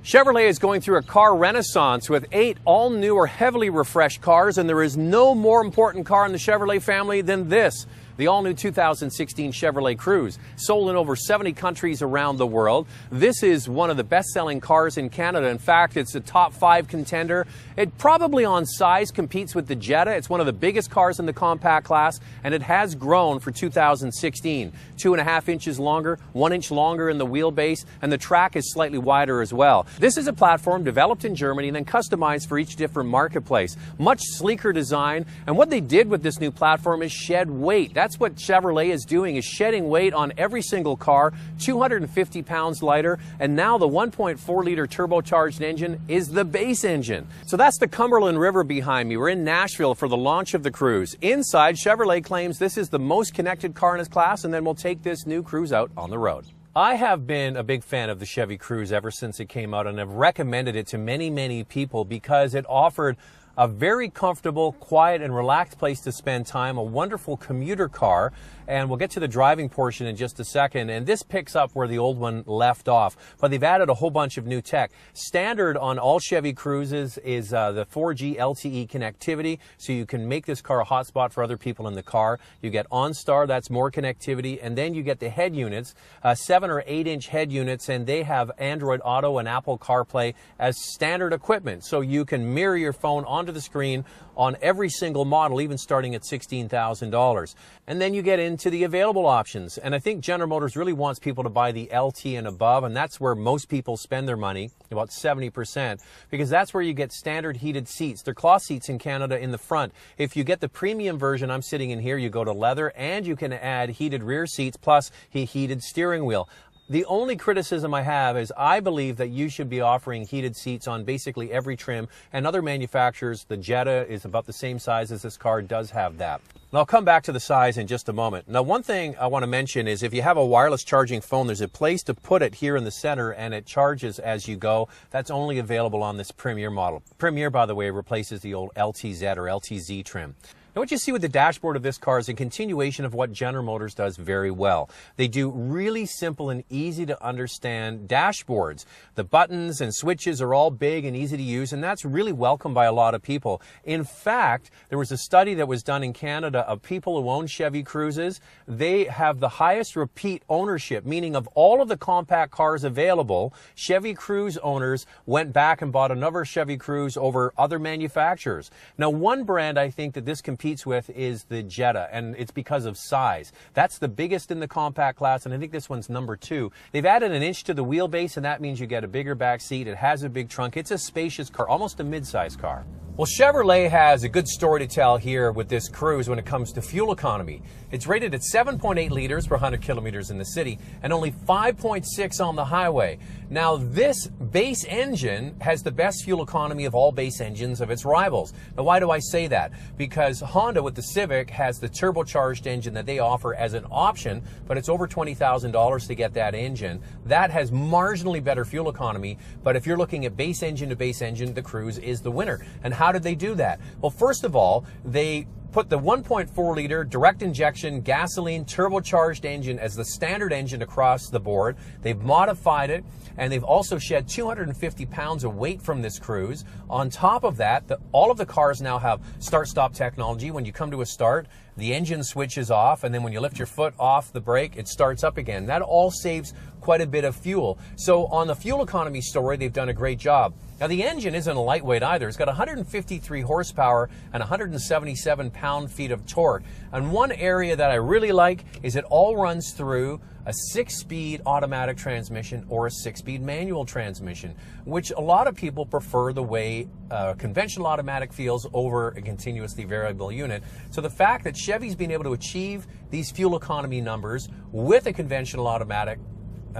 Chevrolet is going through a car renaissance with 8 all-new or heavily refreshed cars, and there is no more important car in the Chevrolet family than this. The all-new 2016 Chevrolet Cruze, sold in over 70 countries around the world. This is one of the best-selling cars in Canada. In fact, it's a top 5 contender. It probably on size competes with the Jetta. It's one of the biggest cars in the compact class, and it has grown for 2016. 2.5 inches longer, 1 inch longer in the wheelbase, and the track is slightly wider as well. This is a platform developed in Germany and then customized for each different marketplace. Much sleeker design, and what they did with this new platform is shed weight. That's what Chevrolet is doing, is shedding weight on every single car, 250 pounds lighter, and now the 1.4-liter turbocharged engine is the base engine. So that's the Cumberland River behind me. We're in Nashville for the launch of the Cruze. Inside, Chevrolet claims this is the most connected car in its class, and then we'll take this new Cruze out on the road. I have been a big fan of the Chevy Cruze ever since it came out, and have recommended it to many people because it offered a very comfortable, quiet, and relaxed place to spend time, a wonderful commuter car, and we'll get to the driving portion in just a second. And this picks up where the old one left off, but they've added a whole bunch of new tech. Standard on all Chevy Cruzes is the 4G LTE connectivity, so you can make this car a hotspot for other people in the car. You get OnStar, that's more connectivity, and then you get the head units, 7 or 8 inch head units, and they have Android Auto and Apple CarPlay as standard equipment, so you can mirror your phone onto the screen on every single model, even starting at $16,000. And then you get into the available options. And I think General Motors really wants people to buy the LT and above, and that's where most people spend their money, about 70%, because that's where you get standard heated seats. They're cloth seats in Canada in the front. If you get the premium version, I'm sitting in here, you go to leather, and you can add heated rear seats plus a heated steering wheel. The only criticism I have is I believe that you should be offering heated seats on basically every trim, and other manufacturers, the Jetta is about the same size as this car, does have that. And I'll come back to the size in just a moment. Now, one thing I want to mention is if you have a wireless charging phone, there's a place to put it here in the center, and it charges as you go. That's only available on this Premier model. Premier, by the way, replaces the old LTZ or LTZ trim. Now, what you see with the dashboard of this car is a continuation of what General Motors does very well. They do really simple and easy to understand dashboards. The buttons and switches are all big and easy to use, and that's really welcomed by a lot of people. In fact, there was a study that was done in Canada of people who own Chevy Cruzes. They have the highest repeat ownership, meaning of all of the compact cars available, Chevy Cruze owners went back and bought another Chevy Cruze over other manufacturers. Now, one brand I think that this competes with is the Jetta, and it's because of size. That's the biggest in the compact class, and I think this one's number 2. They've added an inch to the wheelbase, and that means you get a bigger back seat. It has a big trunk. It's a spacious car, almost a mid-size car. Well, Chevrolet has a good story to tell here with this Cruze when it comes to fuel economy. It's rated at 7.8 liters per 100 kilometers in the city and only 5.6 on the highway. Now, this base engine has the best fuel economy of all base engines of its rivals. Now, why do I say that? Because Honda with the Civic has the turbocharged engine that they offer as an option, but it's over $20,000 to get that engine. That has marginally better fuel economy, but if you're looking at base engine to base engine, the Cruze is the winner. And how did they do that? Well, first of all, they put the 1.4-liter direct injection gasoline turbocharged engine as the standard engine across the board. They've modified it, and they've also shed 250 pounds of weight from this Cruze. On top of that, all of the cars now have start-stop technology. When you come to a start, the engine switches off, and then when you lift your foot off the brake, it starts up again. That all saves quite a bit of fuel. So on the fuel economy story, they've done a great job. Now, the engine isn't a lightweight either. It's got 153 horsepower and 177 pound-feet of torque. And one area that I really like is it all runs through a 6-speed automatic transmission or a 6-speed manual transmission, which a lot of people prefer the way conventional automatic feels over a continuously variable unit. So the fact that Chevy's been able to achieve these fuel economy numbers with a conventional automatic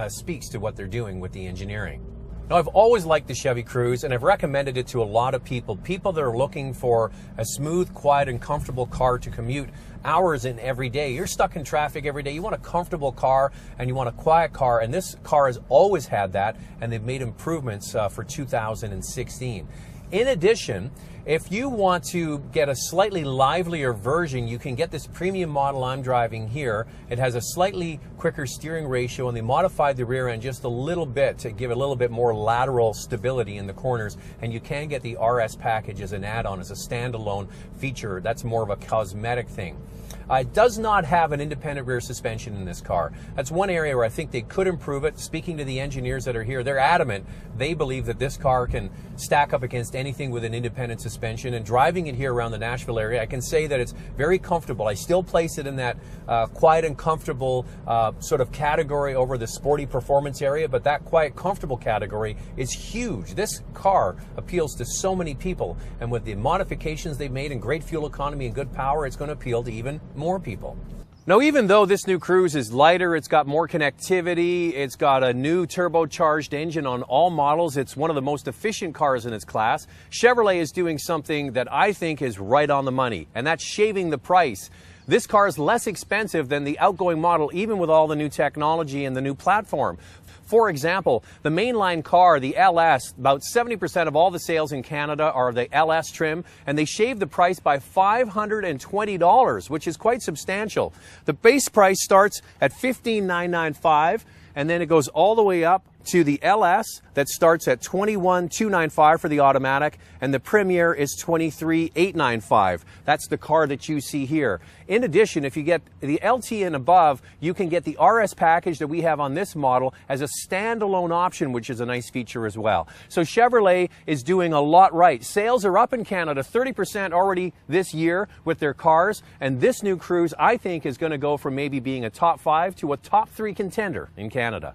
speaks to what they're doing with the engineering. Now, I've always liked the Chevy Cruze, and I've recommended it to a lot of people that are looking for a smooth, quiet, and comfortable car to commute hours in every day. You're stuck in traffic every day. You want a comfortable car, and you want a quiet car, and this car has always had that, and they've made improvements for 2016. In addition, if you want to get a slightly livelier version, you can get this premium model I'm driving here. It has a slightly quicker steering ratio, and they modified the rear end just a little bit to give a little bit more lateral stability in the corners, and you can get the RS package as an add-on, as a standalone feature. That's more of a cosmetic thing. It does not have an independent rear suspension in this car. That's one area where I think they could improve it. Speaking to the engineers that are here, they're adamant. They believe that this car can stack up against anything with an independent suspension. And driving it here around the Nashville area, I can say that it's very comfortable. I still place it in that quiet and comfortable sort of category over the sporty performance area, but that quiet, comfortable category is huge. This car appeals to so many people, and with the modifications they've made and great fuel economy and good power, it's going to appeal to even more people. Now, even though this new Cruze is lighter, it's got more connectivity, it's got a new turbocharged engine on all models, it's one of the most efficient cars in its class, Chevrolet is doing something that I think is right on the money, and that's shaving the price. This car is less expensive than the outgoing model, even with all the new technology and the new platform. For example, the mainline car, the LS, about 70% of all the sales in Canada are the LS trim, and they shaved the price by $520, which is quite substantial. The base price starts at $15,995, and then it goes all the way up to the LS that starts at $21,295 for the automatic, and the Premier is $23,895. That's the car that you see here. In addition, if you get the LT and above, you can get the RS package that we have on this model as a standalone option, which is a nice feature as well. So Chevrolet is doing a lot right. Sales are up in Canada 30% already this year with their cars, and this new Cruze, I think, is going to go from maybe being a top 5 to a top 3 contender in Canada.